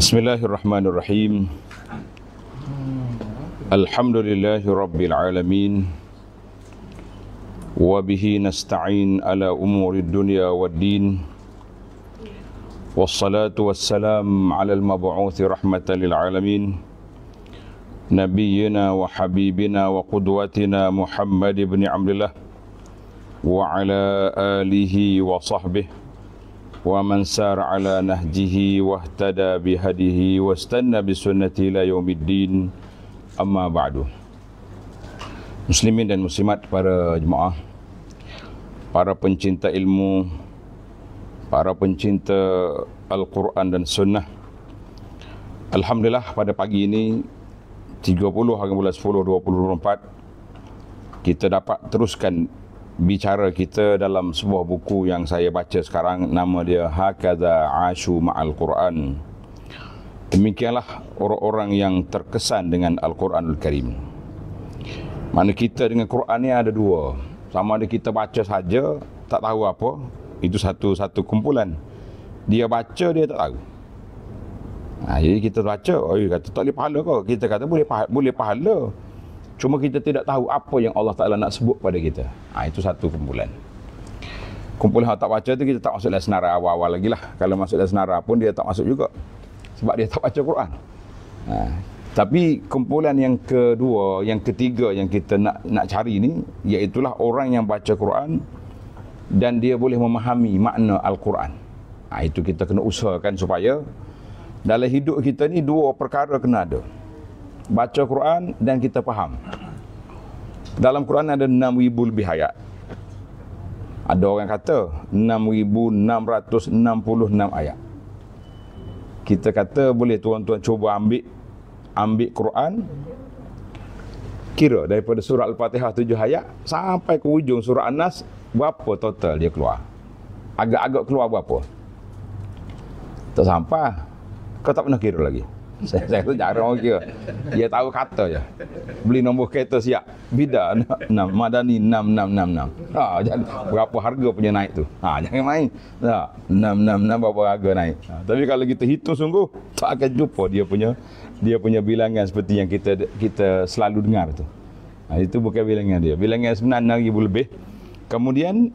Bismillahirrahmanirrahim. Alhamdulillahi Rabbil Alamin. Wa bihi nasta'in ala umuri dunya wad din. Wassalatu wassalam ala al-mab'uthi rahmatan lil alamin. Nabiyyina wa habibina wa qudwatina Muhammad ibn Abdullah wa ala alihi wa sahbihi wa man sar ala nahjihi wahtada bihadihi wastanna bisunnati ila yaumiddin, amma ba'du. Muslimin dan muslimat, para jemaah, para pencinta ilmu, para pencinta Al-Quran dan Sunnah, alhamdulillah pada pagi ini 30 hari bulan 10 2024 kita dapat teruskan bicara kita dalam sebuah buku yang saya baca sekarang. Nama dia Hakadha Ashu Ma'al Quran. Demikianlah orang-orang yang terkesan dengan Al-Quranul Karim. Mana kita dengan Quran ni ada dua. Sama ada kita baca saja tak tahu apa, itu satu kumpulan. Dia baca, dia tak tahu. Jadi kita baca, kata tak boleh pahala kau. Kita kata boleh pahala, cuma kita tidak tahu apa yang Allah Ta'ala nak sebut pada kita. Itu satu kumpulan. Kumpulan yang tak baca tu kita tak masuk dalam senarai awal-awal lagi lah. Kalau masuk dalam senarai pun dia tak masuk juga, sebab dia tak baca Quran. Tapi kumpulan yang kedua, yang ketiga yang kita nak cari ni, iaitulah orang yang baca Quran dan dia boleh memahami makna Al-Quran. Itu kita kena usahakan supaya dalam hidup kita ni dua perkara kena ada: baca Quran dan kita faham. Dalam Quran ada 6,000 lebih ayat. Ada orang kata 6,666 ayat. Kita kata boleh tuan-tuan cuba ambil Quran, kira daripada surah Al-Fatihah 7 ayat sampai ke hujung surah An-Nas, berapa total dia keluar? Agak-agak keluar berapa? Tak sampai. Kau tak pernah kira lagi. Saya tu jarang orang kira. Dia tahu kata je. Beli nombor kereta siap. Bida 6, Madani 6666. Jadi berapa harga punya naik tu? Jangan main. 666 berapa harga naik. Tapi kalau kita hitung sungguh, tak akan jumpa dia punya bilangan seperti yang kita selalu dengar tu. Itu bukan bilangan dia. Bilangan sebenarnya 6,000 lebih. Kemudian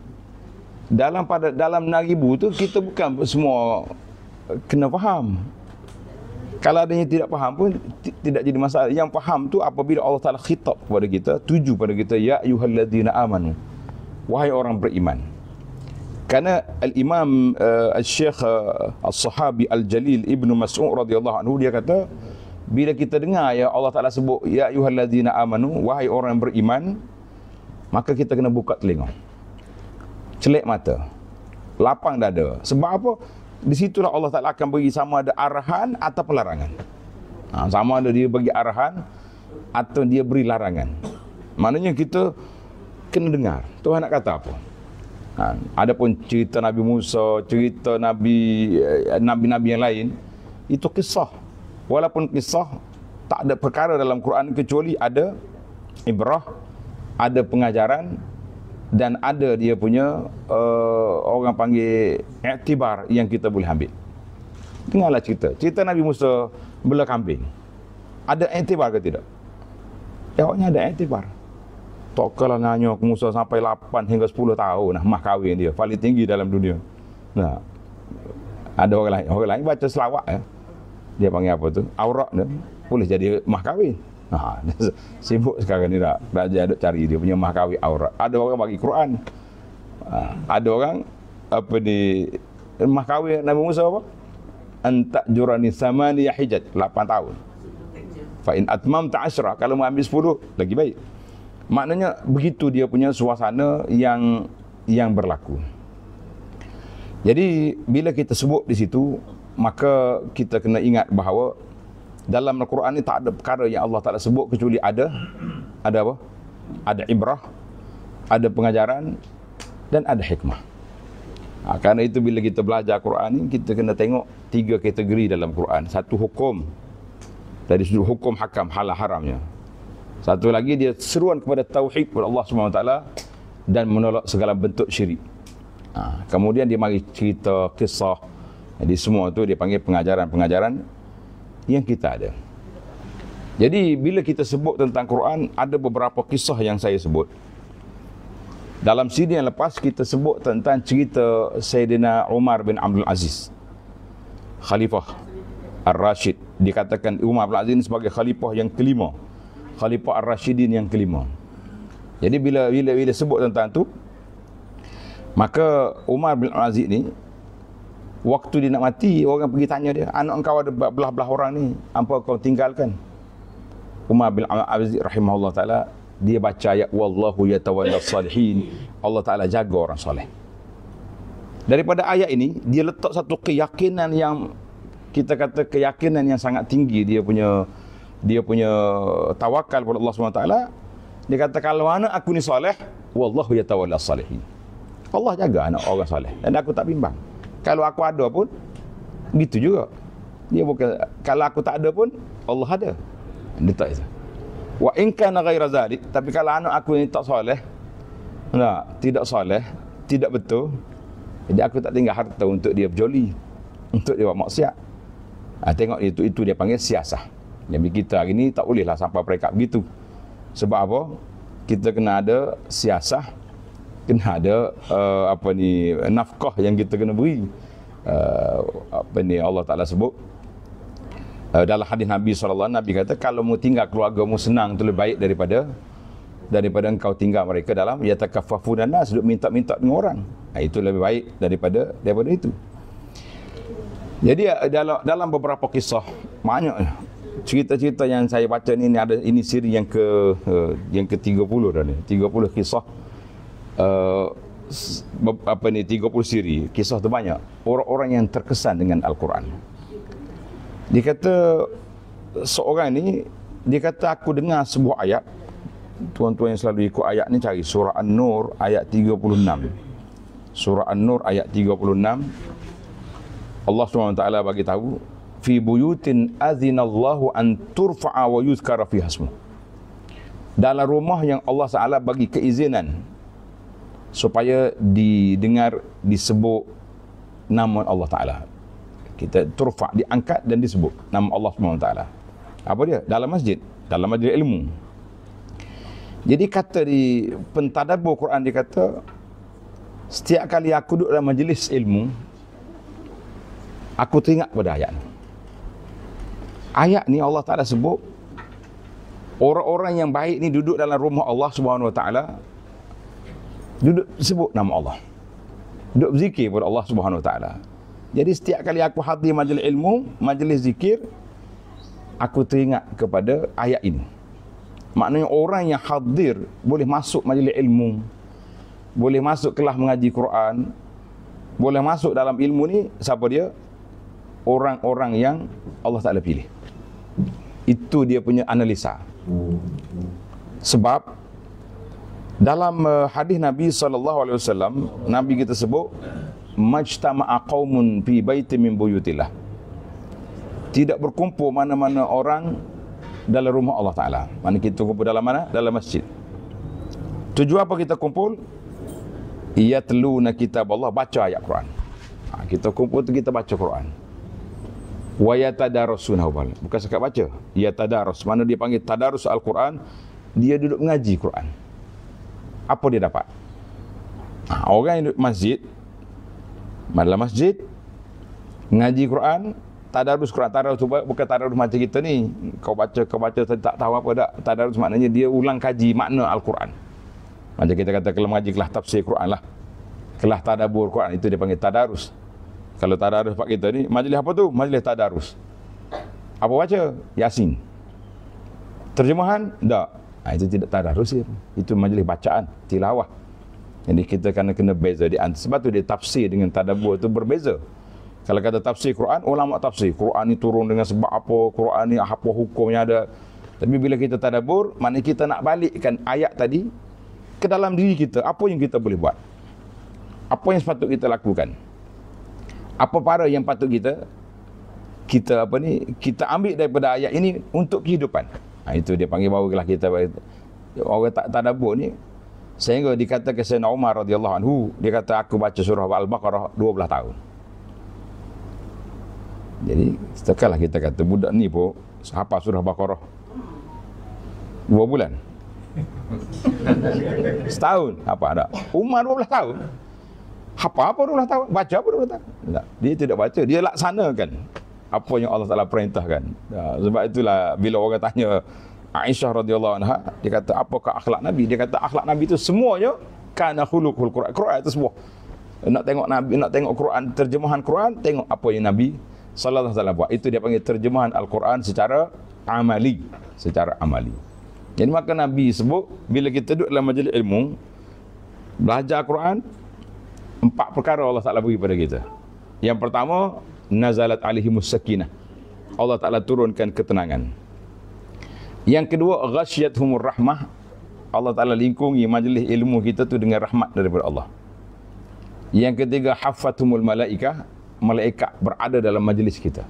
dalam 6,000 tu kita bukan semua kena faham. Kalau ada yang tidak faham pun tidak jadi masalah. Yang faham tu apabila Allah Ta'ala khitab kepada kita, tuju pada kita, ya ayyuhalladzina amanu, wahai orang beriman. Kerana Al-Imam Al-Syekh Al-Sahabi Al-Jalil Ibn Mas'ud radhiyallahu anhu, dia kata, bila kita dengar ya Allah Ta'ala sebut ya ayyuhalladzina amanu, wahai orang beriman, maka kita kena buka telinga, celik mata, lapang dada. Sebab apa? Di situlah Allah Ta'ala akan bagi sama ada arahan atau pelarangan. Sama ada dia bagi arahan atau dia beri larangan. Maknanya kita kena dengar Tuhan nak kata apa. Adapun cerita Nabi Musa, cerita Nabi-Nabi yang lain, itu kisah. Walaupun kisah, tak ada perkara dalam Quran kecuali ada ibrah, ada pengajaran, dan ada dia punya orang panggil iktibar yang kita boleh ambil. Dengarlah cerita Nabi Musa bela kambing. Ada iktibar ke tidak? Jawabnya ada iktibar. Tak kalah nanya ke Musa sampai 8 hingga 10 tahun mah kahwin dia, paling tinggi dalam dunia. Ada orang lain baca selawat ya. Dia panggil apa tu? Aurat dia. Boleh jadi mah kahwin. Sibuk sekarang ni dah ada cari dia punya mah kahwin aurat. Ada orang bagi Quran. Ada orang mah kahwin Nabi Musa apa? Anta jurani samani hijaj, 8 tahun. Fa in atmamta 10, kalau mau ambil 10 lagi baik. Maknanya begitu dia punya suasana yang berlaku. Jadi bila kita sebut di situ, maka kita kena ingat bahawa dalam Al-Quran ni tak ada perkara yang Allah Ta'ala sebut kecuali ada apa? Ada ibrah, ada pengajaran, dan ada hikmah. Kerana itu bila kita belajar Quran ni, kita kena tengok 3 kategori dalam Quran. Satu hukum, dari sudut hukum hakam, halal haramnya. Satu lagi dia seruan kepada tauhid kepada Allah SWT dan menolak segala bentuk syirik. Kemudian dia mari cerita kisah. Jadi semua tu dia panggil pengajaran-pengajaran yang kita ada. Jadi bila kita sebut tentang Quran, ada beberapa kisah yang saya sebut. Dalam siri yang lepas kita sebut tentang cerita Sayyidina Umar bin Abdul Aziz, Khalifah Ar-Rashid. Dikatakan Umar bin Abdul Aziz sebagai khalifah yang kelima, Khalifah Ar-Rashidin yang kelima. Jadi bila sebut tentang tu, maka Umar bin Abdul Aziz ni, waktu dia nak mati, orang pergi tanya dia, anak engkau ada belah-belah orang ni, apa kau tinggalkan? Umar bin Abdul Aziz rahimahullah ta'ala, dia baca ayat wallahu yatawalla salihin, Allah Ta'ala jaga orang soleh. Daripada ayat ini dia letak satu keyakinan yang kita kata keyakinan yang sangat tinggi. Dia punya tawakal kepada Allah SWT. Dia kata kalau anak aku ni soleh, wallahu yatawalla salihin, Allah jaga anak orang soleh, dan aku tak bimbang. Kalau aku ada pun gitu juga. Dia bukan kalau aku tak ada pun Allah ada. Dia tak itu. Wa in kana ghaira zalik, tapi kalau anak aku ni tak soleh, tidak soleh, tidak betul, jadi aku tak tinggal harta untuk dia berjoli, untuk dia buat maksiat. Tengok itu dia panggil siasah. Jadi kita hari ni tak bolehlah sampai peringkat begitu. Sebab apa? Kita kena ada siasah, kena ada nafkah yang kita kena beri. Allah Ta'ala sebut dalam hadis Nabi SAW, Nabi kata kalau mu tinggal keluargamu senang itu lebih baik daripada engkau tinggal mereka dalam yatakaffafuna nas, duduk minta-minta dengan orang. Itu lebih baik daripada itu. Jadi dalam beberapa kisah, banyak cerita-cerita yang saya baca ini siri yang ke-30 dah ni. 30 kisah 30 siri. Kisah tu banyak. Orang-orang yang terkesan dengan Al-Quran. Dia kata seorang ni, dia kata aku dengar sebuah ayat. Tuan-tuan yang selalu ikut ayat ni cari surah An-Nur ayat 36. Surah An-Nur ayat 36. Allah SWT bagi tahu, fi buyutin azinallahu an turfa'a wa yuzkara fi hasmu. Dalam rumah yang Allah SWT bagi keizinan supaya didengar, disebut nama Allah Ta'ala. Kita turfa', diangkat dan disebut nama Allah SWT. Apa dia? Dalam masjid ilmu. Jadi kata di pentadabbur Quran, dia kata setiap kali aku duduk dalam majlis ilmu, aku teringat pada ayat ni. Ayat ni Allah Ta'ala sebut orang-orang yang baik ni duduk dalam rumah Allah Subhanahu Wa Ta'ala, duduk sebut nama Allah, duduk berzikir kepada Allah Subhanahu Wa Ta'ala. Jadi setiap kali aku hadir majlis ilmu, majlis zikir, aku teringat kepada ayat ini. Maknanya orang yang hadir boleh masuk majlis ilmu, boleh masuk kelas mengaji Quran, boleh masuk dalam ilmu ni, siapa dia? Orang-orang yang Allah Ta'ala pilih. Itu dia punya analisa. Sebab dalam hadis Nabi SAW, Nabi kita sebut majtama'a qaumun fi baitin min buyutillah. Tidak berkumpul mana-mana orang dalam rumah Allah Ta'ala. Mana kita kumpul dalam mana? Dalam masjid. Tujuan apa kita kumpul? Yatluna kitab Allah, baca ayat Quran. Kita kumpul tu kita baca Quran. Wa yatadarasunahu, bukan sekat baca, yatadarus. Mana dia panggil tadarus Al-Quran, dia duduk mengaji Quran. Apa dia dapat? Orang yang duduk masjid, dalam masjid ngaji Quran, tadarus Quran. Tadarus bukan tadarus macam kita ni, kau baca tak tahu apa dak. Tadarus maknanya dia ulang kaji makna Al-Quran. Macam kita kata kalau mengaji kelas tafsir Quran lah, kelas tadabbur Quran, itu dia panggil tadarus. Kalau tadarus pak kita ni, majlis apa tu? Majlis tadarus. Apa baca? Yasin. Terjemahan? Tak. Itu tidak tadarus ya. Itu majlis bacaan, tilawah. Jadi kita kena beza di antara. Sebab tu dia tafsir dengan tadabbur itu berbeza. Kalau kata tafsir Quran, ulama tafsir Quran ni turun dengan sebab apa, Quran ni apa hukumnya ada. Tapi bila kita tadabbur, maknanya kita nak balikkan ayat tadi ke dalam diri kita. Apa yang kita boleh buat? Apa yang sepatut kita lakukan? Apa para yang patut kita ambil daripada ayat ini untuk kehidupan. Itu dia panggil barulah kita orang tak tadabbur ni. Sehingga dikatakan Sayyidina Umar radhiyallahu anhu, dia kata aku baca surah Al-Baqarah 12 tahun. Jadi setelah kita kata budak ni pun hafal surah Baqarah 2 bulan. Setahun apa ada? Umar 12 tahun. Apa 12 tahun? Baca apa 12 tahun? Tak. Dia tidak baca, dia laksanakan apa yang Allah Taala perintahkan. Sebab itulah bila orang tanya Aisyah radhiyallahu anha, dia kata apakah akhlak Nabi? Dia kata akhlak Nabi itu semuanya kana khuluqul Quran. Quran itu semua. Nak tengok Nabi, nak tengok Quran, terjemahan Quran, tengok apa yang Nabi sallallahu alaihi wasallam buat. Itu dia panggil terjemahan Al-Quran secara amali, secara amali. Jadi maka Nabi sebut bila kita duduk dalam majlis ilmu, belajar Quran, 4 perkara Allah Taala bagi pada kita. Yang pertama, nazalat alaihimus sakinah. Allah Taala turunkan ketenangan. Yang kedua, ghasyiyatuhumur rahmah. Allah Taala lingkungi majlis ilmu kita tu dengan rahmat daripada Allah. Yang ketiga, haffathumul malaikah. Malaikat berada dalam majlis kita.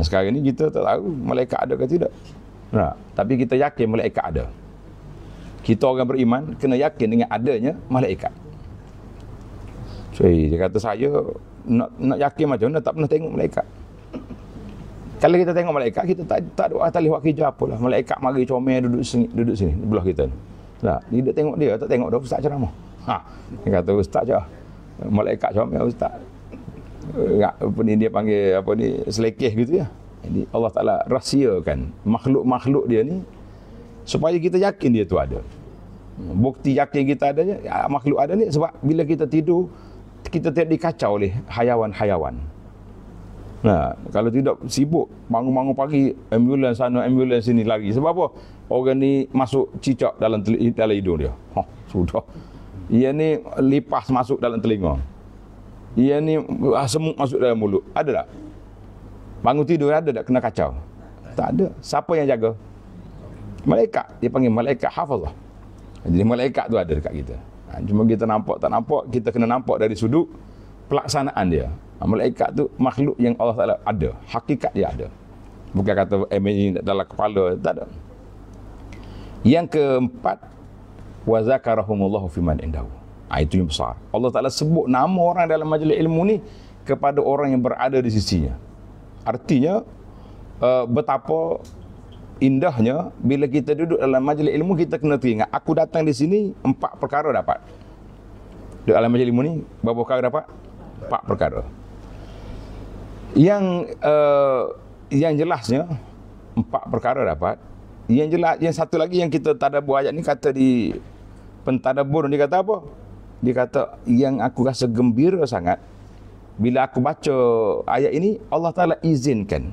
Sekarang ni kita tak tahu malaikat ada ke tidak. Tapi kita yakin malaikat ada. Kita orang beriman kena yakin dengan adanya malaikat. So, dia kata saya nak yakin macam mana tak pernah tengok malaikat. Kalau kita tengok malaikat, kita tak ada ahli buat kerja apalah. Malaikat mari comel duduk sini belah kita. Tak, dia tengok dia, tak tengok dah ustaz ceramah. Dia kata ustaz je. Malaikat comel ustaz. Apa ni dia panggil apa ni selekeh gitu ya. Jadi Allah Taala rahsiakan makhluk-makhluk dia ni supaya kita yakin dia tu ada. Bukti yakin kita adanya makhluk ada ni sebab bila kita tidur kita tidak dikacau oleh hayawan-hayawan. Kalau tidak sibuk bangun-bangun pagi ambulans sana ambulans sini lagi. Sebab apa? Orang ni masuk cicak dalam hidung dia. Sudah. Ia ni lipas masuk dalam telinga. Ia ni semut masuk dalam mulut. Ada tak? Bangun tidur ada tak kena kacau? Tak ada. Siapa yang jaga? Malaikat. Dia panggil malaikat hafazah. Jadi malaikat tu ada dekat kita. Cuma kita nampak tak nampak, kita kena nampak dari sudut pelaksanaan dia. Malaikat tu makhluk yang Allah Taala ada. Hakikat dia ada. Bukan kata ini dalam kepala, tak ada. Yang keempat, wa zakarahumullahu fiman indahu. Itu yang besar. Allah Ta'ala sebut nama orang dalam majlis ilmu ni kepada orang yang berada di sisinya. Artinya betapa indahnya bila kita duduk dalam majlis ilmu, kita kena teringat aku datang di sini 4 perkara dapat. Duduk dalam majlis ilmu ni berapa perkara dapat? 4 perkara. Yang jelasnya 4 perkara dapat. Yang jelas, yang satu lagi yang kita tadabbur ayat ni, kata di pentadabbur, dia kata apa? Dia kata yang aku rasa gembira sangat bila aku baca ayat ini, Allah Taala izinkan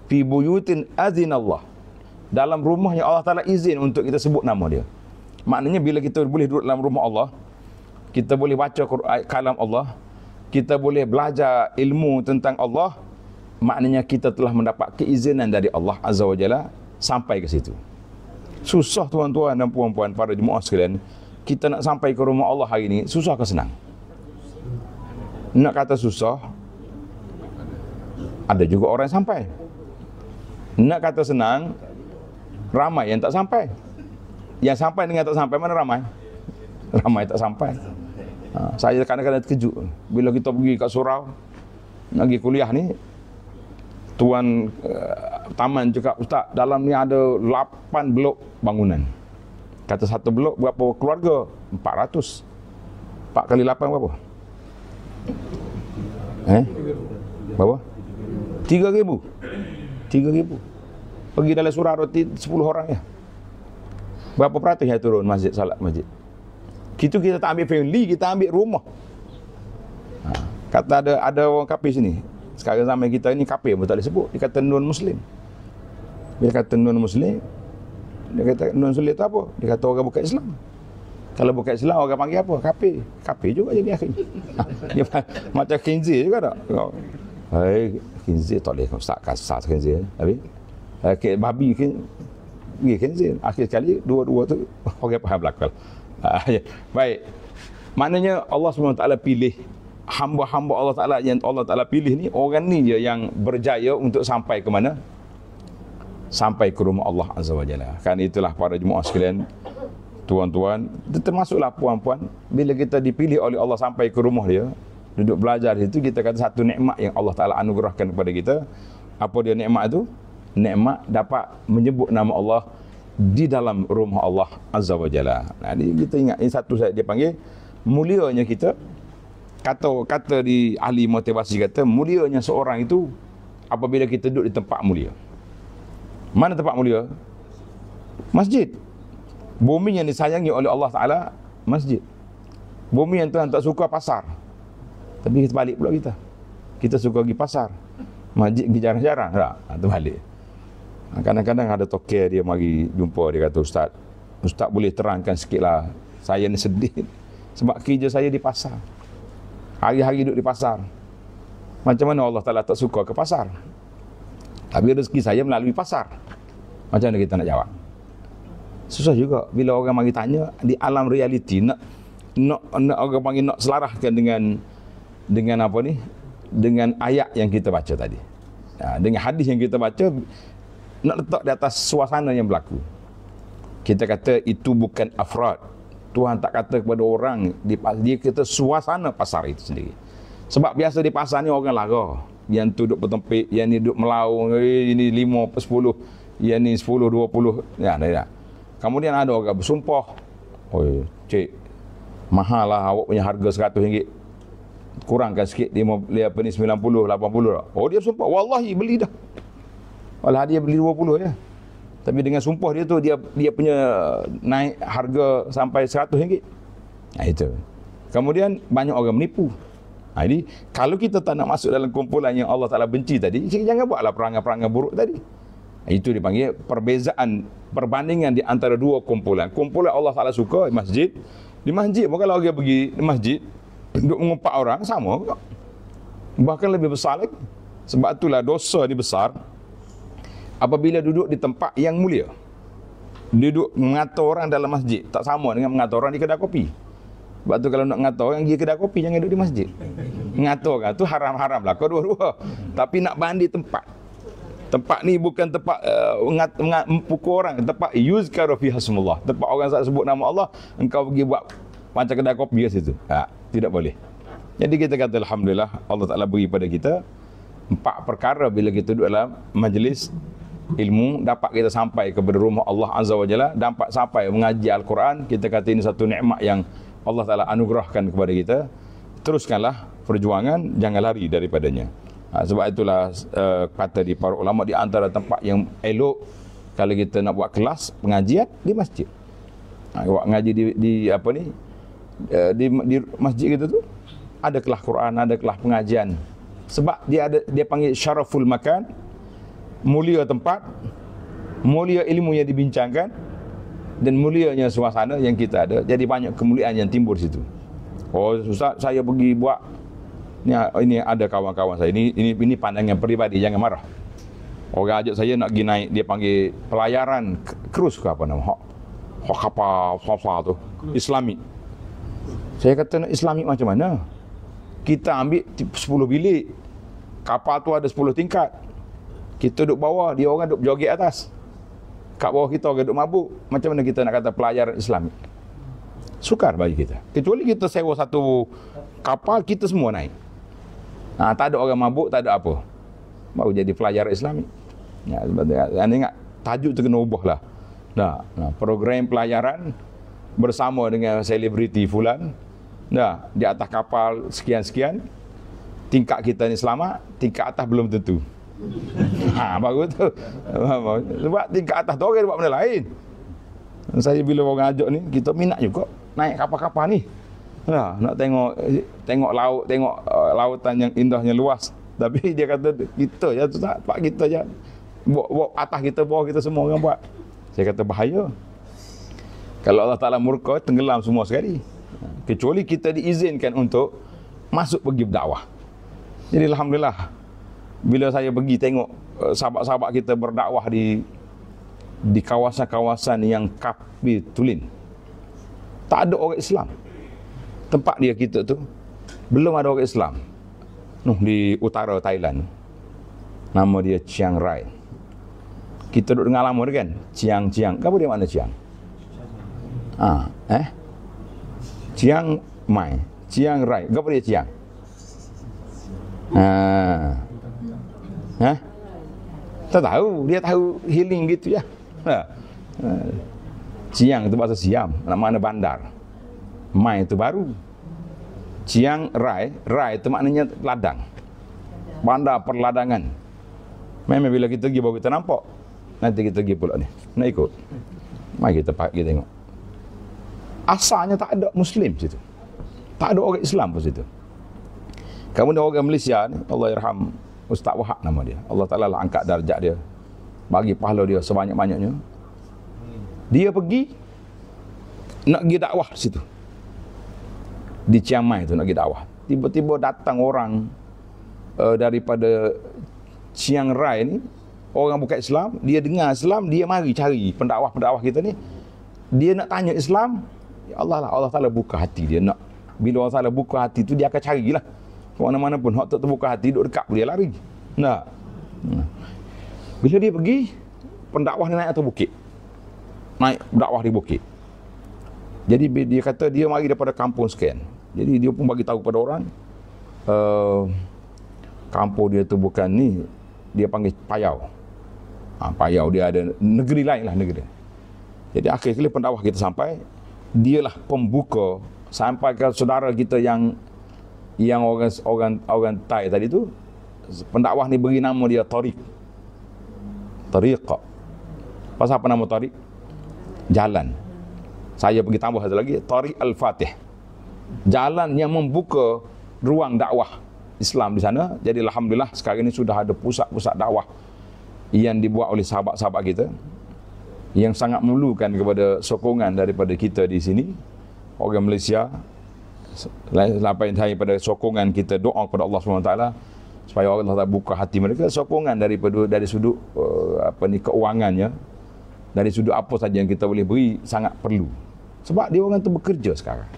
fi buyutin azinallah, dalam rumah yang Allah Taala izin untuk kita sebut nama dia. Maknanya bila kita boleh duduk dalam rumah Allah, kita boleh baca kalam Allah, kita boleh belajar ilmu tentang Allah, maknanya kita telah mendapat keizinan dari Allah Azza wa Jalla sampai ke situ. Susah tuan-tuan dan puan-puan para jemaah sekalian, kita nak sampai ke rumah Allah hari ini, susah ke senang? Nak kata susah, ada juga orang yang sampai. Nak kata senang, ramai yang tak sampai. Yang sampai dengan tak sampai, mana ramai? Ramai tak sampai. Saya kadang-kadang terkejut bila kita pergi kat surau nak pergi kuliah ni, tuan taman cakap, ustaz, dalam ni ada 8 blok bangunan. Kata satu blok berapa keluarga? 400. 4 kali 8 berapa? Berapa? 3,000. 3,000. Pergi dalam surau roti 10 orang ya. Berapa peratus yang turun masjid, salat masjid? Kita tak ambil family, kita ambil rumah. Kata ada orang kafir sini. Sekarang zaman kita ni kafir pun tak boleh sebut. Dia kata non muslim. Bila kata non muslim, dia kata non muslim tu apa? Dia kata orang bukan Islam. Kalau bukan Islam, orang panggil apa? Kafir. Kafir juga jadi akhir. Dia macam khinzir juga tak? Hai, khinzir tak boleh ustaz kasar khinzir. Habis babi khinzir. Akhir sekali dua-dua tu orang faham belakang. Baik. Maknanya Allah SWT pilih hamba-hamba Allah Ta'ala yang Allah Ta'ala pilih ni, orang ni je yang berjaya untuk sampai ke mana? Sampai ke rumah Allah Azza wa Jalla. Kan itulah para jemaah sekalian, tuan-tuan, termasuklah puan-puan, bila kita dipilih oleh Allah sampai ke rumah dia, duduk belajar itu, kita kata satu nikmat yang Allah Ta'ala anugerahkan kepada kita. Apa dia nikmat itu? Nikmat dapat menyebut nama Allah di dalam rumah Allah Azza wa Jalla. Nah, kita ingat ini satu dia panggil mulianya kita. Kata di ahli motivasi kata, mulianya seorang itu apabila kita duduk di tempat mulia. Mana tempat mulia? Masjid. Bumi yang disayangi oleh Allah Ta'ala, masjid. Bumi yang Tuhan tak suka, pasar. Tapi kita balik pula kita. Kita suka pergi pasar. Masjid pergi jarang-jarang. Tak, terbalik. Kadang-kadang ada toke dia mari jumpa, dia kata, Ustaz boleh terangkan sikit lah, saya ni sedih sebab kerja saya di pasar, hari-hari duduk di pasar. Macam mana Allah Ta'ala tak suka ke pasar? Tapi rezeki saya melalui pasar. Macam mana kita nak jawab? Susah juga bila orang mari tanya di alam realiti, nak orang panggil nak selarahkan dengan apa ni, dengan ayat yang kita baca tadi, dengan hadis yang kita baca, nak letak di atas suasana yang berlaku. Kita kata itu bukan afrad. Tuhan tak kata kepada orang dia kata suasana pasar itu sendiri. Sebab biasa di pasar ni orang lara, yang tu duduk bertempik, yang ni duduk melaung, ini 5 10, yang ni 10 20, ya. Kemudian ada orang bersumpah, oi cik, mahal lah awak punya harga RM100, kurangkan sikit 90 80. Oh, dia sumpah, wallahi beli dah. Walah dia beli 20 je. Tapi dengan sumpah dia tu, dia punya naik harga sampai RM100. Nah, itu. Kemudian banyak orang menipu. Jadi kalau kita tak nak masuk dalam kumpulan yang Allah Ta'ala benci tadi, jangan buatlah perangai-perangai buruk tadi. Itu dipanggil perbandingan di antara dua kumpulan. Kumpulan Allah Ta'ala suka masjid. Di masjid, kalau orang pergi di masjid duduk mengumpat orang, sama juga. Bahkan lebih besar lagi. Sebab itulah dosa ni besar apabila duduk di tempat yang mulia. Duduk mengata orang dalam masjid tak sama dengan mengata orang di kedai kopi. Sebab tu kalau nak mengata orang pergi kedai kopi, jangan duduk di masjid. Mengata orang tu haram-haram lah, kau dua-dua. Tapi nak bandi tempat. Tempat ni bukan tempat mempukul orang, tempat yuzkaru fi hasmullah. Tempat orang sebut nama Allah, engkau pergi buat macam kedai kopi kat situ. Tidak boleh. Jadi kita kata alhamdulillah, Allah Ta'ala beri pada kita 4 perkara bila kita duduk dalam majlis ilmu, dapat kita sampai kepada rumah Allah Azza wa Jalla, dapat sampai mengaji Al-Quran. Kita kata ini satu nikmat yang Allah Ta'ala anugerahkan kepada kita. Teruskanlah perjuangan, jangan lari daripadanya. Sebab itulah kata di para ulama, di antara tempat yang elok kalau kita nak buat kelas pengajian, di masjid. Buat ngaji di apa ni, di masjid kita tu ada kelas Quran, ada kelas pengajian. Sebab dia panggil syaraful makan, mulia tempat, mulia ilmu yang dibincangkan, dan mulianya suasana yang kita ada. Jadi banyak kemuliaan yang timbul situ. Oh, Ustaz, saya pergi buat ini ada kawan-kawan saya. Ini pandangan peribadi, jangan marah. Orang ajak saya nak pergi naik, dia panggil pelayaran cruise ke apa nama? Hok kapal tu, Islami. Saya kata nak Islami macam mana? Kita ambil 10 bilik. Kapal tu ada 10 tingkat. Kita duduk bawah, dia orang duduk joget atas. Kat bawah kita orang duduk mabuk. Macam mana kita nak kata pelajaran Islami? Sukar bagi kita. Kecuali kita sewa satu kapal, kita semua naik. Tak ada orang mabuk, tak ada apa. Baru jadi pelajaran Islami. Anda ingat, tajuk tu kena ubah lah. Program pelajaran bersama dengan selebriti fulan. Di atas kapal sekian-sekian. Tingkat kita ni selamat, tingkat atas belum tentu. Baru tu. Sebab tingkat atas tu orang buat benda lain. Saya bila orang ajak ni, kita minat juga naik kapal-kapal ni. Nak tengok laut, tengok lautan yang indahnya luas. Tapi dia kata kita je tu tak, pak kita je. Buat atas kita, bawah kita semua orang buat. Saya kata bahaya. Kalau Allah Ta'ala murka, tenggelam semua sekali. Kecuali kita diizinkan untuk masuk pergi berdakwah. Jadi alhamdulillah, bila saya pergi tengok sahabat-sahabat kita berdakwah di kawasan-kawasan yang kapitulin, tak ada orang Islam. Tempat dia kita tu belum ada orang Islam. Di utara Thailand, nama dia Chiang Rai. Kita duduk dengar lama dia kan, Chiang. Apa dia makna Chiang? Chiang Mai, Chiang Rai. Apa dia Chiang? Hah? Tak tahu, dia tahu healing gitu ya. Ciang itu bahasa Siam, mana bandar. Mai itu baru. Ciang Rai itu maknanya ladang. Bandar perladangan. Memang bila kita pergi baru kita nampak. Nanti kita pergi pula ni. Nak ikut. Mari kita tengok. Asalnya tak ada Muslim situ. Tak ada orang Islam pun situ. Kemudian orang Malaysia ni, Allahyarham Ustaz Wahab nama dia. Allah Ta'ala lah angkat darjat dia. Bagi pahala dia sebanyak-banyaknya. Dia pergi nak pergi dakwah situ. Di Chiang Mai tu nak pergi dakwah. Tiba-tiba datang orang daripada Chiang Rai ni, orang bukan Islam, dia dengar Islam, dia mari cari pendakwah-pendakwah kita ni. Dia nak tanya Islam, ya Allah lah, Allah Ta'ala buka hati dia nak. Bila Allah Ta'ala buka hati tu, dia akan carilah. Ke mana-mana pun, hak tak terbuka hati, duduk dekat pun dia lari. Nah. Bila dia pergi, pendakwah ni naik atas bukit. Naik dakwah di bukit. Jadi dia kata dia mari daripada kampung sekian. Jadi dia pun bagi tahu kepada orang, kampung dia tu bukan ni, dia panggil Payau. Payau dia ada negeri lain lah negeri. Jadi akhirnya pendakwah kita sampai, dialah pembuka sampai ke saudara kita yang orang Thai tadi tu. Pendakwah ni beri nama dia Tariq. Tariqah. Pasal apa nama Tariq? Jalan. Saya pergi tambah satu lagi, Tariq Al-Fatih. Jalan yang membuka ruang dakwah Islam di sana. Jadi alhamdulillah sekarang ini sudah ada pusat-pusat dakwah yang dibuat oleh sahabat-sahabat kita, yang sangat memerlukan kepada sokongan daripada kita di sini, orang Malaysia. Sampai daripada sokongan kita, doa kepada Allah SWT supaya Allah Ta'ala buka hati mereka. Sokongan dari sudut keuangannya, dari sudut apa saja yang kita boleh beri sangat perlu. Sebab dia orang tu bekerja sekarang.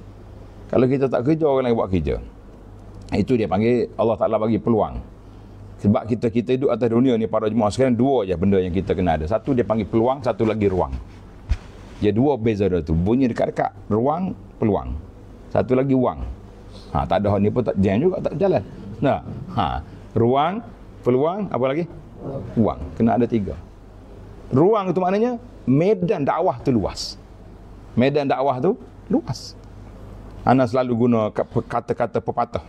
Kalau kita tak kerja, orang lain buat kerja. Itu dia panggil Allah Ta'ala bagi peluang. Sebab kita hidup atas dunia ni, para jemaah sekarang, dua je benda yang kita kena ada. Satu dia panggil peluang, satu lagi ruang. Dia dua beza dia tu. Bunyi dekat-dekat, ruang, peluang. Satu lagi wang. Tak ada ni pun tak jam juga, tak jalan. Nah, ruang, peluang, apa lagi? Wang. Kena ada tiga. Ruang itu maknanya medan dakwah tu luas. Medan dakwah tu luas. Ana selalu guna kata-kata pepatah.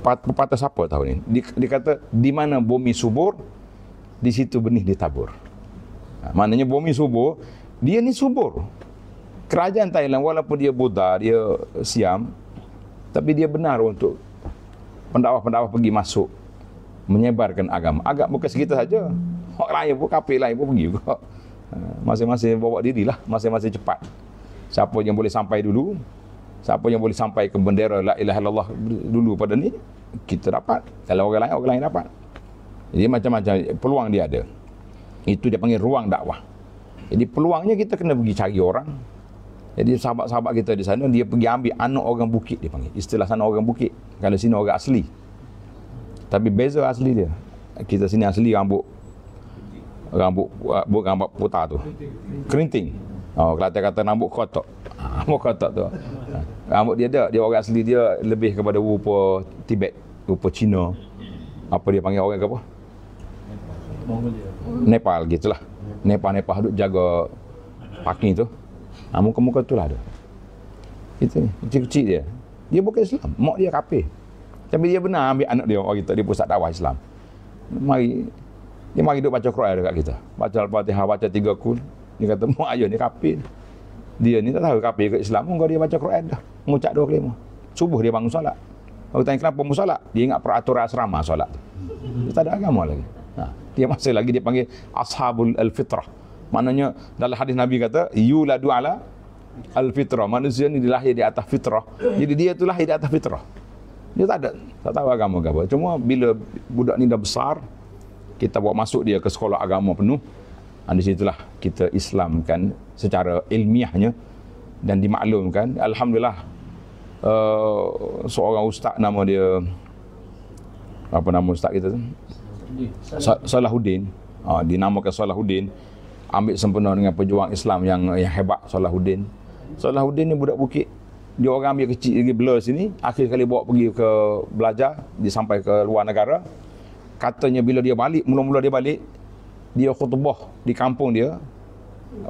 Pepatah siapa tahu ni? Dia kata, di mana bumi subur, di situ benih ditabur. Maknanya bumi subur, dia ni subur. Kerajaan Thailand walaupun dia Buddha, dia Siam, tapi dia benar untuk pendakwah-pendakwah pergi masuk menyebarkan agama. Agak bukan segitu saja. Orang lain pun, kafir lain pun pergi juga. Masing-masing bawa dirilah, masing-masing cepat. Siapa yang boleh sampai dulu, siapa yang boleh sampai ke bendera la ilaha illallah dulu pada ni, kita dapat. Kalau orang lain dapat. Jadi macam-macam peluang dia ada. Itu dia panggil ruang dakwah. Jadi peluangnya kita kena pergi cari orang. Jadi sahabat-sahabat kita di sana, dia pergi ambil anak orang bukit, dia panggil. Istilah sana orang bukit. Kalau sini orang asli. Tapi beza asli dia. Kita sini asli rambut putar tu. Kerinting. Kelantan kata rambut kotak. Rambut kotak tu. Rambut dia orang asli dia lebih kepada rupa Tibet, rupa Cina. Apa dia panggil orang ke apa? Nepal gitulah. Nepal duk jaga parking tu. Muka-muka tu lah ada. Itu ni, kecil-kecil dia. Dia bukan Islam, mak dia kafir. Tapi dia benar ambil anak dia, orang kita di pusat dakwah Islam. Dia mari duk baca Quran dekat kita. Baca Al-Fatihah, baca 3 kul. Dia kata, mak ayah ni kafir. Dia ni tak tahu kafir ke Islam, enggak dia baca Quran dah. Mengucap 2 kalimah. Subuh dia bangun solat. Kalau tanya kenapa mu solat, dia ingat peraturan asrama solat tu. Dia tak ada agama lagi. Dia masih lagi dia panggil ashabul al-fitrah. Maknanya dalam hadis Nabi kata, yuladu ala al-fitrah. Manusia ni dilahir di atas fitrah. Jadi dia tu lahir di atas fitrah. Dia tak tahu agama ke apa. Cuma bila budak ni dah besar, kita bawa masuk dia ke sekolah agama penuh. Di situlah kita Islamkan secara ilmiahnya dan dimaklumkan. Alhamdulillah, seorang ustaz nama dia, apa nama ustaz kita tu? Salahuddin. Dinamakan Salahuddin. Ambil sempena dengan pejuang Islam yang hebat, Salahuddin. Salahuddin ni budak bukit. Dia orang ambil kecil lagi blur sini, akhir kali bawa pergi ke belajar, dia sampai ke luar negara. Katanya bila dia balik, mula-mula dia balik, dia khutbah di kampung dia,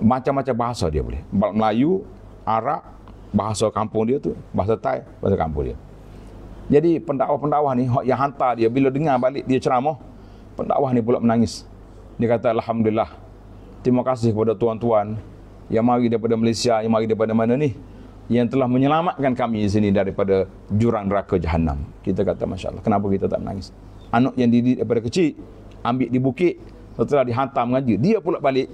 macam-macam bahasa dia boleh. Melayu, Arab, bahasa kampung dia tu, bahasa Thai, bahasa kampung dia. Jadi pendakwah-pendakwah ni yang hantar dia, bila dengar balik dia ceramah, pendakwah ni pula menangis. Dia kata, alhamdulillah, terima kasih kepada tuan-tuan yang mari daripada Malaysia, yang mari daripada mana ni, yang telah menyelamatkan kami di sini daripada jurang neraka Jahannam. Kita kata, Masya Allah, kenapa kita tak menangis? Anak yang dididik daripada kecil, ambil di bukit, setelah dihantar mengaji, dia pula balik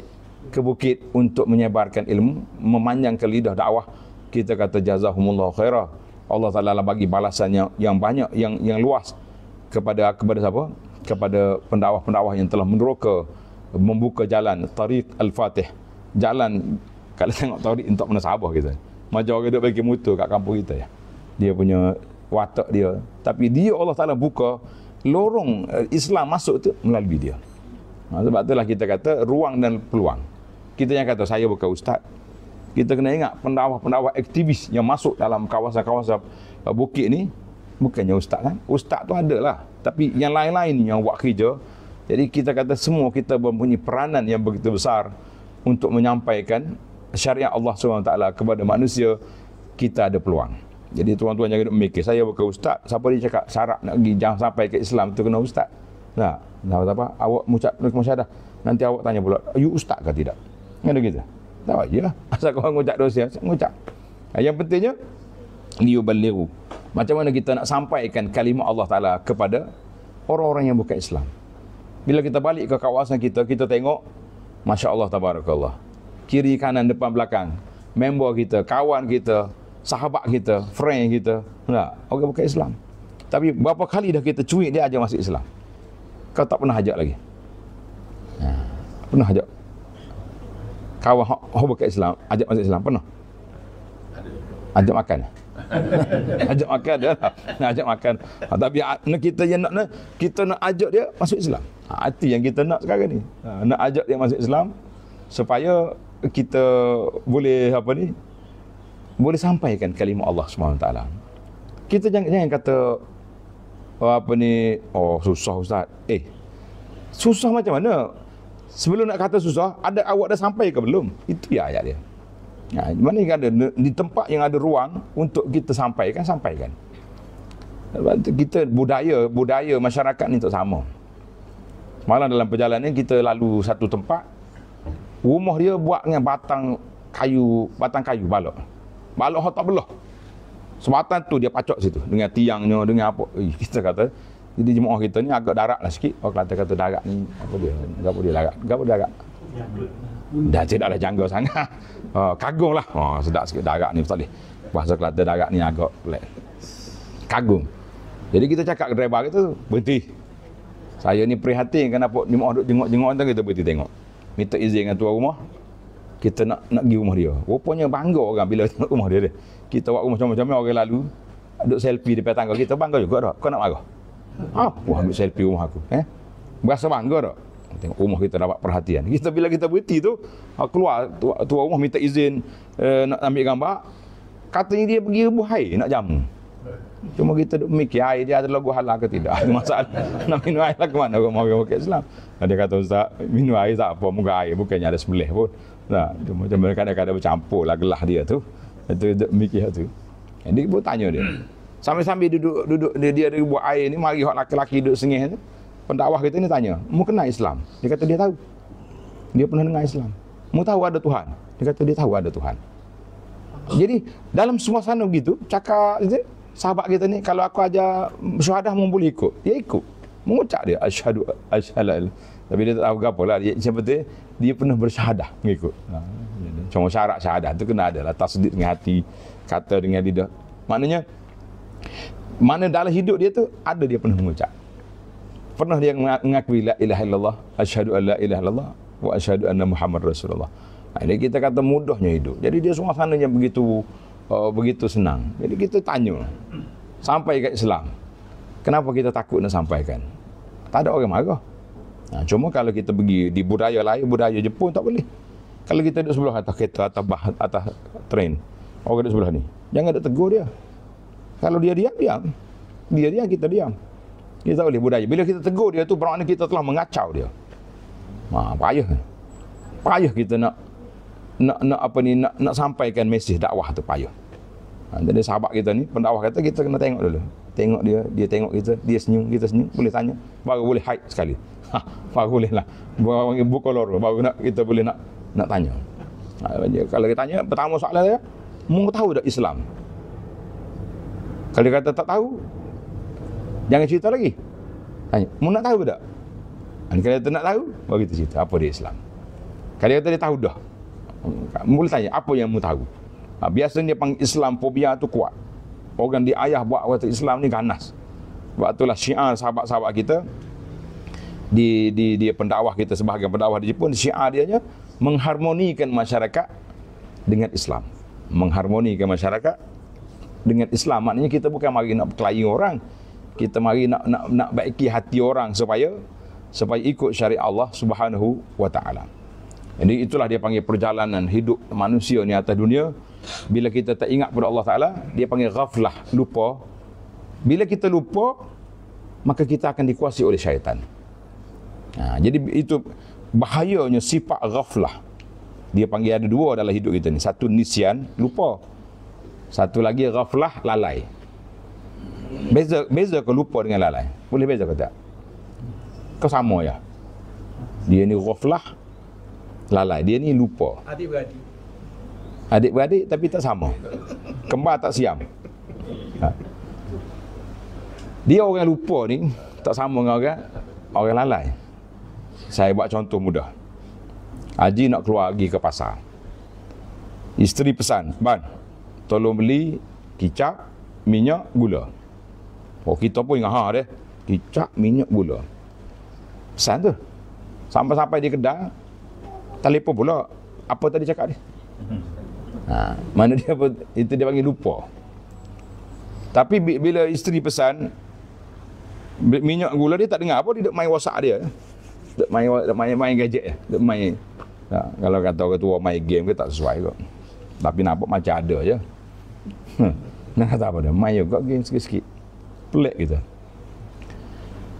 ke bukit untuk menyebarkan ilmu, memanjangkan lidah dakwah. Kita kata, jazahumullah khairah. Allah Ta'ala bagi balasan yang banyak, yang luas kepada siapa? Kepada pendakwah-pendakwah yang telah meneroka, membuka jalan, tariq al-fatih. Jalan, kalau tengok tariq untuk menasabah kita. Macam orang duduk bagi motor kat kampung kita ya. Dia punya watak dia. Tapi dia Allah Ta'ala buka lorong Islam masuk tu melalui dia. Sebab itulah kita kata ruang dan peluang. Kita yang kata saya bukan ustaz. Kita kena ingat pendakwah-pendakwah aktivis yang masuk dalam kawasan-kawasan bukit ni bukannya ustaz kan. Ustaz tu ada lah. Tapi yang lain-lain ni yang buat kerja. Jadi kita kata semua kita mempunyai peranan yang begitu besar untuk menyampaikan syariat Allah SWT kepada manusia. Kita ada peluang. Jadi tuan-tuan jangan memikir saya bukan ustaz. Siapa dia cakap syarat nak pergi jangan sampai ke Islam tu kena ustaz. Nah, apa? Awak mengucap syahadah. Nanti awak tanya pula, you ustaz ke tidak? Kan gitu. Tak payah. Asal kau mengucap dosa, mengucap. Yang pentingnya liyuballighu. Macam mana kita nak sampaikan kalimah Allah Taala kepada orang-orang yang bukan Islam. Bila kita balik ke kawasan kita, kita tengok masya-Allah tabarakallah. Kiri kanan depan belakang, member kita, kawan kita, sahabat kita, friend kita, orang bukan Islam. Tapi berapa kali dah kita cuit dia ajak masuk Islam. Kau tak pernah ajak lagi. Pernah ajak kawan orang bukan Islam ajak masuk Islam pernah? Ajak makan. Ajak makan dia lah. Nak ajak makan. Tapi kita yang kita nak ajak dia masuk Islam. Itu yang kita nak sekarang ni. Nak ajak dia masuk Islam supaya kita boleh boleh sampaikan kalimah Allah SWT. Kita jangan kata susah ustaz. Susah macam mana? Sebelum nak kata susah, ada awak dah sampai ke belum? Itu ya ayat dia. Mana yang ada di tempat yang ada ruang untuk kita sampaikan. Kita budaya masyarakat ni tak sama. Malah dalam perjalanan kita lalu satu tempat, rumah dia buat dengan batang kayu balok. Balok tak belah. Sebatang tu dia pacok situ dengan tiangnya, dengan apa. Kita kata jadi jemaah kita ni agak darat lah sikit. Orang Kelantan kata darat ni apa dia darat. Dah tidak ada jangka sangat. Kagum lah. Sedap sikit darat ni betul. Bahasa Kelantan darat ni agak pelik. Kagum. Jadi kita cakap ke driver kita, berhenti. Saya ni prihatin kan nampak jemaah duk jengok-jengok tu, kita berhenti tengok. Minta izin dengan tuan rumah. Kita nak pergi rumah dia. Rupanya bangga orang bila tengok rumah dia. Kita buat rumah macam-macam orang lalu duk selfie depan tangga kita, bangga juga tak? Kau nak marah? Ambil selfie rumah aku. Berasa bangga tak? Tengok rumah kita dapat perhatian. Bila kita berhenti tu, keluar tuan rumah minta izin nak ambil gambar. Katanya dia pergi rebus air nak jamu. Cuma kita duk mikir air dia ada lagu halal ke tidak. Masalah nak minum air lah ke mana orang pakai Islam. Dia kata ustaz, minum air tak apa, muka air bukannya ada sembelih pun. Cuma kadang-kadang bercampur lah gelah dia tu. Itu duk mikir tu. Dia pun tanya dia. Sambil-sambil duduk dia buat air ni, mari hak laki-laki duduk sengih tu. Pendakwah kita ni tanya, mu kenal Islam? Dia kata dia tahu. Dia pernah dengar Islam. Mu tahu ada Tuhan? Dia kata dia tahu ada Tuhan. Jadi dalam suasana begitu, cakap sahabat kita ni, kalau aku ajar syahadah mu boleh ikut. Dia ikut. Mengucap dia asyhadu asyhadu. Tapi dia tak tahu apa lah. Seperti dia pernah bersyahadah mengikut. Cuma syarat syahadah tu kena ada lah, tasdid dengan hati, kata dengan lidah. Maknanya mana dalam hidup dia tu ada dia pernah mengucap. Pernah dia mengakui la ilaha illallah, asyhadu an la ilaha illallah wa asyhadu anna Muhammad Rasulullah. Ini kita kata mudahnya hidup. Jadi dia suasananya begitu senang. Jadi kita tanya sampai ke Islam. Kenapa kita takut nak sampaikan? Tak ada orang marah. Cuma kalau kita pergi di budaya lain, budaya Jepun tak boleh. Kalau kita duduk sebelah atas kereta, atas train, orang duduk sebelah ni. Jangan duk tegur dia. Kalau dia diam, diam. Dia diam, kita diam. Kita tak boleh budaya. Bila kita tegur dia tu, bermakna kita telah mengacau dia. Payah. Payah kita nak sampaikan mesej dakwah tu, payah. Jadi sahabat kita ni, pendakwah kata kita kena tengok dulu. Tengok dia tengok kita, dia senyum, kita senyum, boleh tanya, baru boleh hide sekali. Baru boleh lah. Buka lorong, baru kita boleh nak tanya. Kalau kita tanya, pertama soalan dia, mau tahu tak Islam? Kalau dia kata tak tahu, jangan cerita lagi. Tanya, mau nak tahu tak? Kalau dia nak tahu, baru kita cerita apa dia Islam. Kalau dia kata dia tahu dah, boleh tanya, apa yang mau tahu? Biasanya dia panggil Islam fobia tu kuat. Orang di ayah buat waktu Islam ni ganas. Sebab itulah syiar sahabat-sahabat kita di pendakwah kita, sebahagian pendakwah di Jepun, syiar dia mengharmonikan masyarakat dengan Islam. Mengharmonikan masyarakat dengan Islam. Maknanya kita bukan mari nak berkelahi orang. Kita mari nak baiki hati orang supaya ikut syariat Allah Subhanahu wa taala. Jadi itulah dia panggil perjalanan hidup manusia ni atas dunia. Bila kita tak ingat pada Allah Ta'ala, dia panggil ghaflah, lupa. Bila kita lupa, maka kita akan dikuasai oleh syaitan. Jadi itu bahayanya sifat ghaflah. Dia panggil ada dua dalam hidup kita ni. Satu nisyan, lupa. Satu lagi ghaflah, lalai. Beza ke lupa dengan lalai? Boleh beza ke tak? Kau sama ya? Dia ni ghaflah, lalai. Dia ni lupa. Adik-beradik tapi tak sama. Kembar tak siam. Dia orang lupa ni tak sama dengan orang lalai. Saya buat contoh mudah. Haji nak keluar pergi ke pasar. Isteri pesan, "Ban, tolong beli kicap, minyak, gula." Kita pun ingat dia. Kicap, minyak, gula. Pesan tu. Sampai-sampai di kedai, telefon pula. Apa tadi cakap dia? Mana dia pun, itu dia panggil lupa. Tapi bila isteri pesan minyak gula, dia tak dengar apa, dia duk main WhatsApp dia. Duk main gadget dia. Duk main. Kalau kata orang tua main game ke tak sesuai kot. Tapi nampak macam ada je. Nak kata apa dia? Main juga game sikit-sikit. Pelik kita.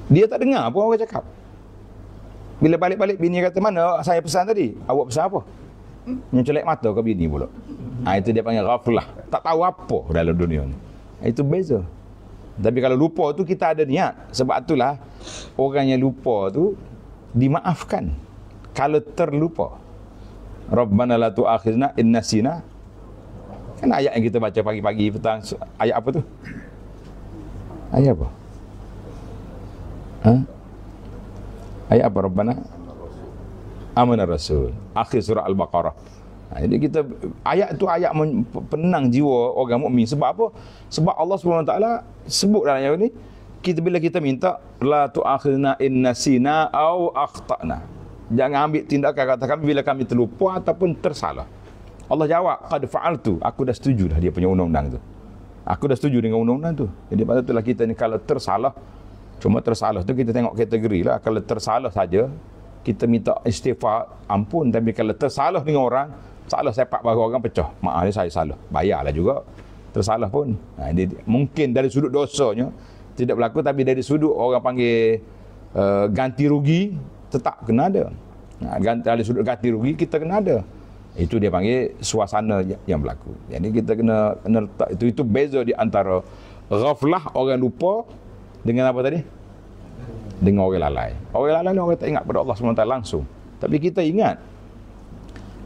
Dia tak dengar apa orang cakap. Bila balik-balik bini kata, "Mana saya pesan tadi? Awak pesan apa?" Yang celek mata ke bini pula. Itu dia panggil ghaflah. Tak tahu apa dalam dunia ni. Itu beza. Tapi kalau lupa tu kita ada niat. Sebab itulah orang yang lupa tu dimaafkan kalau terlupa. Rabbana la tu'akhizna in nasina. Kan ayat yang kita baca pagi-pagi petang, ayat apa tu? Ayat apa? Ayat apa Rabbana? Amanar Rasul. Akhir surah Al-Baqarah. Jadi kita ayat tu ayat penang jiwa orang mukmin. Sebab apa? Sebab Allah SWT sebut dalam ayat ni, bila kita minta la tu'akhirna in nasina au akhtana. Jangan ambil tindakan kata kami bila kami terlupa ataupun tersalah. Allah jawab, qad fa'altu. Aku dah setuju dah dia punya undang-undang tu. Aku dah setuju dengan undang-undang tu. Jadi pada itulah kita ni kalau tersalah, cuma tersalah tu kita tengok kategori lah. Kalau tersalah saja, kita minta istighfar, ampun. Tapi kalau tersalah dengan orang, salah sepak baru orang pecah. Maaf saya salah. Bayarlah juga. Tersalah pun. Mungkin dari sudut dosanya tidak berlaku, tapi dari sudut orang panggil ganti rugi, tetap kena ada. Dari sudut ganti rugi, kita kena ada. Itu dia panggil suasana yang berlaku. Jadi kita kena letak itu beza di antara ghaflah, orang lupa, dengan apa tadi? Dengan orang lalai. Orang lalai ni orang tak ingat pada Allah SWT langsung. Tapi kita ingat.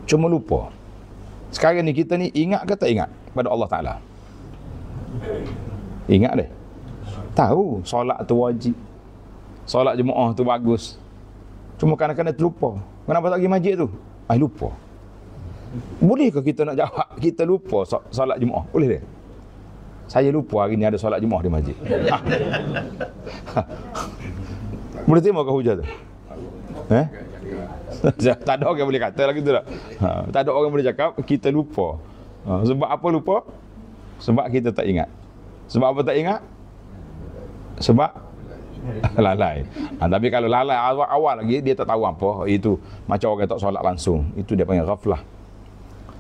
Cuma lupa. Sekarang ni kita ni ingat ke tak ingat pada Allah Ta'ala? Ingat deh. Tahu solat tu wajib. Solat jemaah tu bagus. Cuma kadang-kadang terlupa. Kenapa tak pergi masjid tu? Lupa. Boleh ke kita nak jawab kita lupa solat jemaah? Boleh deh. Saya lupa hari ni ada solat jemaah di masjid. Boleh terima ke hujah tu? Tak ada orang boleh kata lagi tu tak? Tak ada orang boleh cakap kita lupa. Sebab apa lupa? Sebab kita tak ingat. Sebab apa tak ingat? Sebab lalai. Tapi kalau lalai awal lagi dia tak tahu apa, itu macam orang tak solat langsung. Itu dia panggil ghaflah.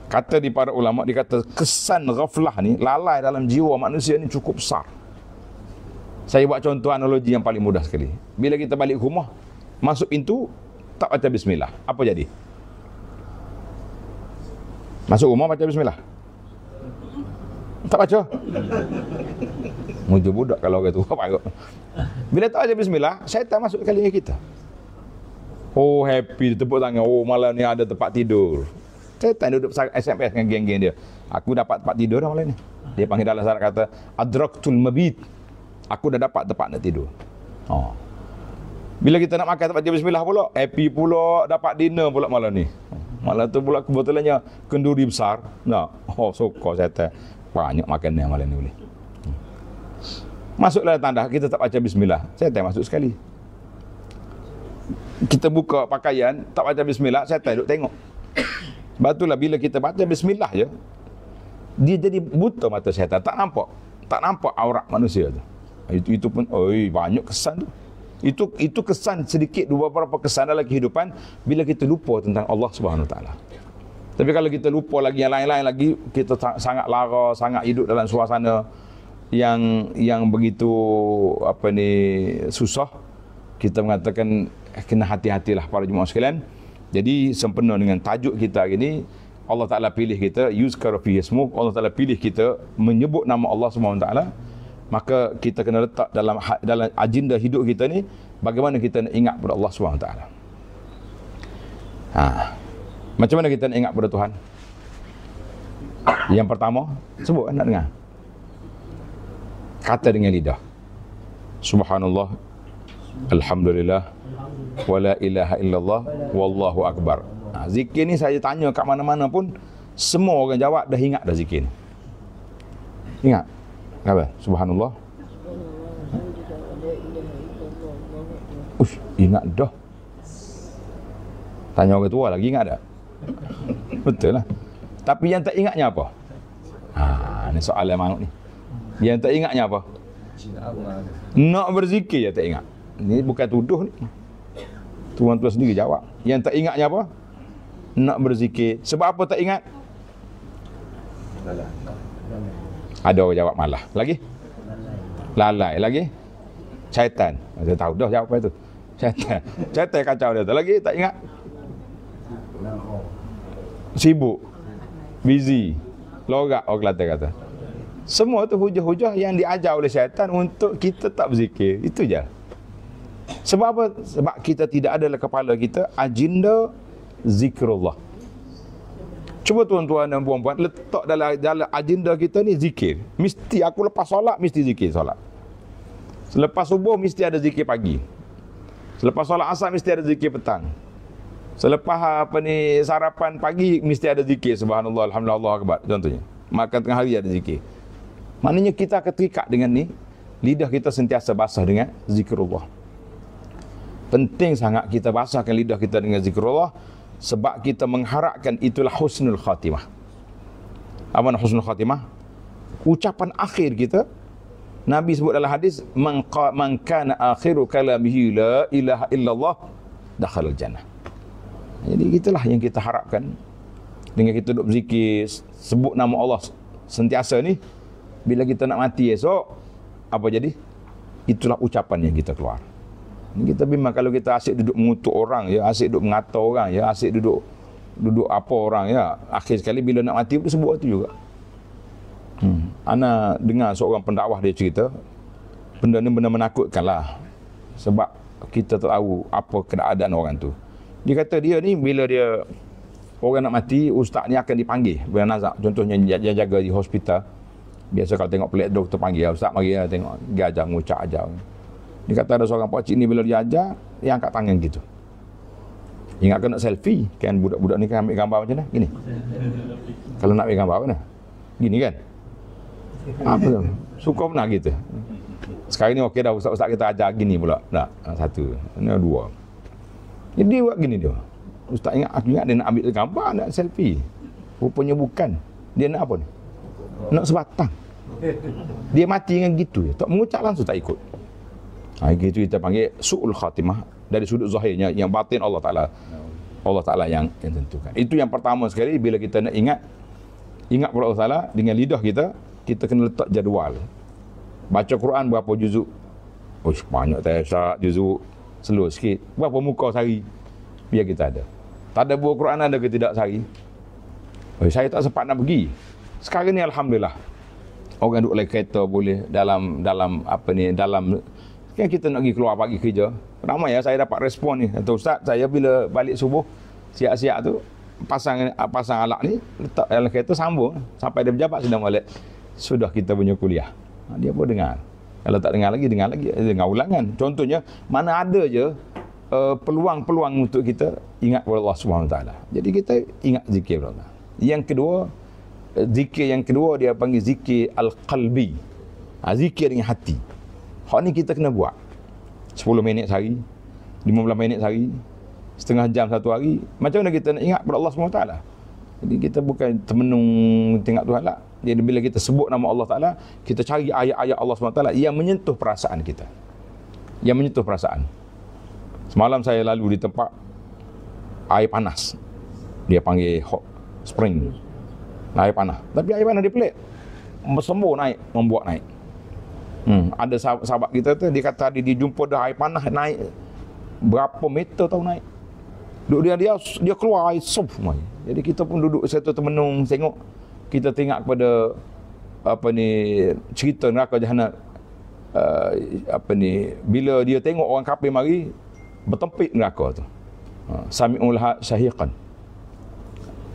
Kata di para ulama, dia kata kesan ghaflah ni, lalai dalam jiwa manusia ni cukup besar. Saya buat contoh analogi yang paling mudah sekali. Bila kita balik rumah, masuk pintu, tak baca bismillah, apa jadi? Masuk rumah baca bismillah? Tak baca? Muncul budak kalau orang tu. Bila tak baca bismillah, syaitan masuk ke telinga kita. Oh, happy, tepuk tangan. Oh, malam ni ada tempat tidur. Syaitan duduk SMS dengan geng-geng dia. Aku dapat tempat tidur dah malam ni. Dia panggil dalam syarat kata, adraktul mabit. Aku dah dapat tempat nak tidur. Oh. Bila kita nak makan tak baca bismillah pula, happy pula, dapat dinner pula malam ni. Malam tu pula kebetulannya kenduri besar. Nah, oh sokor syaitan. Banyak makan yang malam ni boleh. Masuklah tanda kita tak baca bismillah, syaitan masuk sekali. Kita buka pakaian, tak baca bismillah, syaitan duduk tengok. Sebab itulah bila kita baca bismillah je, dia jadi buta mata syaitan, tak nampak aurat manusia tu. Itu pun banyak kesan tu. Itu kesan sedikit, beberapa kesan dalam kehidupan bila kita lupa tentang Allah Subhanahu Wa Taala. Tapi kalau kita lupa lagi yang lain-lain lagi, kita sangat lara, sangat hidup dalam suasana yang begitu susah. Kita mengatakan kena hati-hatilah para jemaah sekalian. Jadi sempena dengan tajuk kita hari ini, Allah Ta'ala pilih kita, yuzkar fi ismuh, Allah Ta'ala pilih kita menyebut nama Allah SWT, maka kita kena letak dalam agenda hidup kita ni, bagaimana kita nak ingat pada Allah SWT. Macam mana kita nak ingat pada Tuhan? Yang pertama, sebut nak dengar. Kata dengan lidah. Subhanallah, alhamdulillah, wala ilaha illallah, wallahu akbar. Zikir ni saya tanya kat mana-mana pun, semua orang jawab dah ingat dah zikir ni. Ingat? Apa? Subhanallah. Ingat dah. Tanya orang tua lagi, ingat tak? Betul lah. Tapi yang tak ingatnya apa? Ni soalan mangut ni. Yang tak ingatnya apa? Nak berzikir je tak ingat. Ni bukan tuduh ni. Tuan-tuan sendiri jawab. Yang tak ingatnya apa? Nak berzikir. Sebab apa tak ingat? Ada orang jawab malah. Lagi? Lalai. Lagi? Syaitan. Saya tahu dah jawapan itu. Syaitan. Syaitan kacau dia. Lagi tak ingat? Sibuk. Busy. Lorak orang Kelantan kata. Semua tu hujah-hujah yang diajar oleh syaitan untuk kita tak berzikir. Itu je. Sebab apa? Sebab kita tidak ada dalam kepala kita agenda zikrullah. Cuba tuan-tuan dan puan-puan letak dalam agenda kita ni zikir. Mesti aku lepas solat mesti zikir solat. Selepas subuh mesti ada zikir pagi. Selepas solat asar mesti ada zikir petang. Selepas sarapan pagi mesti ada zikir subhanallah alhamdulillah Allahu akbar contohnya. Makan tengah hari ada zikir. Maknanya kita akan terikat dengan ni, lidah kita sentiasa basah dengan zikrullah. Penting sangat kita basahkan lidah kita dengan zikrullah, sebab kita mengharapkan itulah husnul khatimah. Apa nak husnul khatimah? Ucapan akhir kita, Nabi sebut dalam hadis, man kana akhiru kalamihi la ilaha illallah dakhala jannah. Jadi itulah yang kita harapkan dengan kita duduk berzikir, sebut nama Allah sentiasa ni. Bila kita nak mati esok, apa jadi? Itulah ucapan yang kita keluar. Kita bimbang kalau kita asyik duduk mengutuk orang, ya, asyik duduk mengata orang, ya, asyik duduk apa orang, ya, akhir sekali bila nak mati pun sebut itu juga. Ana dengar seorang pendakwah dia cerita, benda ni benar menakutkan lah. Sebab kita tahu apa keadaan orang tu. Dia kata dia ni bila dia orang nak mati, ustaz ni akan dipanggil bernazak. Contohnya yang jaga di hospital. Biasa kalau tengok pelik doktor panggil, ustaz mari tengok, dia ajar mengucap ajar. Dia kata ada seorang pakcik ni bila dia ajar, dia angkat tangan gitu. Ingat kena selfie, kan budak-budak ni kan ambil gambar macam mana? Gini. Kalau nak ambil gambar apa mana? Gini kan? Apa tu? Suka pernah gitu. Sekarang ni okey dah, ustaz-ustaz kita ajar gini pula. Tak, satu, ini dua. Jadi dia buat gini dia. Ustaz aku ingat dia nak ambil gambar, nak selfie. Rupanya bukan. Dia nak apa ni? Nak sebatang. Dia mati dengan gitu je. Tak mengucap langsung tak ikut. Gitu kita panggil su'ul khatimah. Dari sudut zahirnya, yang batin Allah Ta'ala Allah Ta'ala yang tentukan. Itu yang pertama sekali, bila kita nak ingat pada Allah Ta'ala dengan lidah kita, kita kena letak jadual. Baca Quran berapa juzuk? Oh, banyak tak juzuk, slow sikit. Berapa muka sehari? Biar kita ada. Tadabbur Quran ada ke tidak sehari? Oh, saya tak sempat nak pergi. Sekarang ni alhamdulillah. Orang duduk naik kereta boleh dalam kan kita nak pergi keluar pagi kerja. Ramai ya saya dapat respon ni. Kata ustaz, saya bila balik subuh siap-siap tu pasang alak ni letak dalam kereta, sambung sampai dia berjabat sedang balik. Sudah kita punya kuliah. Dia pun dengar. Kalau tak dengar lagi dengar ulangan. Contohnya mana ada je peluang-peluang untuk kita ingat kepada Allah Subhanahu Wa Taala. Jadi kita ingat zikir kepada Allah. Yang kedua, zikir yang kedua dia panggil zikir al-qalbi. Zikir dengan hati. Hak ni kita kena buat 10 minit sehari, 15 minit sehari, setengah jam satu hari. Macam mana kita nak ingat kepada Allah SWT? Jadi kita bukan termenung tengok Tuhan lah. Jadi bila kita sebut nama Allah Ta'ala, kita cari ayat-ayat Allah SWT yang menyentuh perasaan kita, yang menyentuh perasaan. Semalam saya lalu di tempat air panas, dia panggil hot spring, air panas. Tapi air panas dia pelik, sembuh naik, membuat naik. Ada sahabat kita tu, dia kata dia jumpa dah air panas naik berapa meter tahu naik. Duduk dia keluar air sup. Jadi kita pun duduk satu termenung tengok. Kita tengok kepada cerita neraka jahanam. Bila dia tengok orang kafir mari bertempik neraka tu. Sami'ul syahiqan.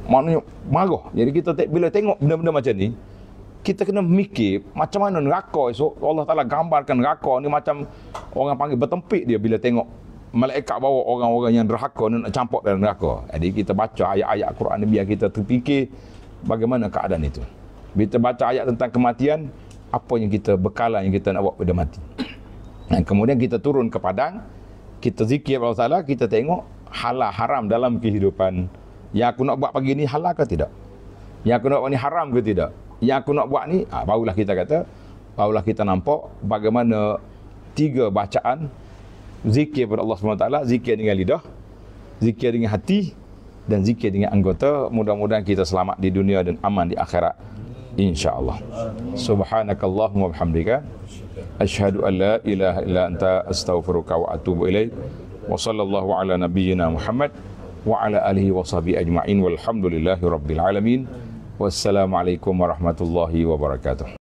Maknanya marah. Jadi kita bila tengok benda-benda macam ni, kita kena mikir macam mana neraka esok. Allah Ta'ala gambarkan neraka ni macam orang panggil bertempik dia bila tengok malaikat bawa orang-orang yang derhaka nak campak dalam neraka. Jadi kita baca ayat-ayat Quran ni biar kita terfikir bagaimana keadaan itu. Bila kita baca ayat tentang kematian, apa yang kita bekalan yang kita nak buat pada mati. Dan kemudian kita turun ke padang, kita zikir Allah Ta'ala, kita tengok halal haram dalam kehidupan. Yang aku nak buat pagi ni halal ke tidak? Yang aku nak buat ni haram ke tidak? Yang aku nak buat ni, barulah kita nampak bagaimana 3 bacaan zikir kepada Allah SWT, zikir dengan lidah, zikir dengan hati, dan zikir dengan anggota. Mudah-mudahan kita selamat di dunia dan aman di akhirat, insya-Allah. Subhanakallahumma wa bihamdika asyhadu an la ilaha illa anta astaghfiruka wa atubu ilaik. Wa sallallahu ala nabiyyina Muhammad wa ala alihi wa sahbihi ajma'in walhamdulillahi rabbil alamin. Wassalamualaikum warahmatullahi wabarakatuh.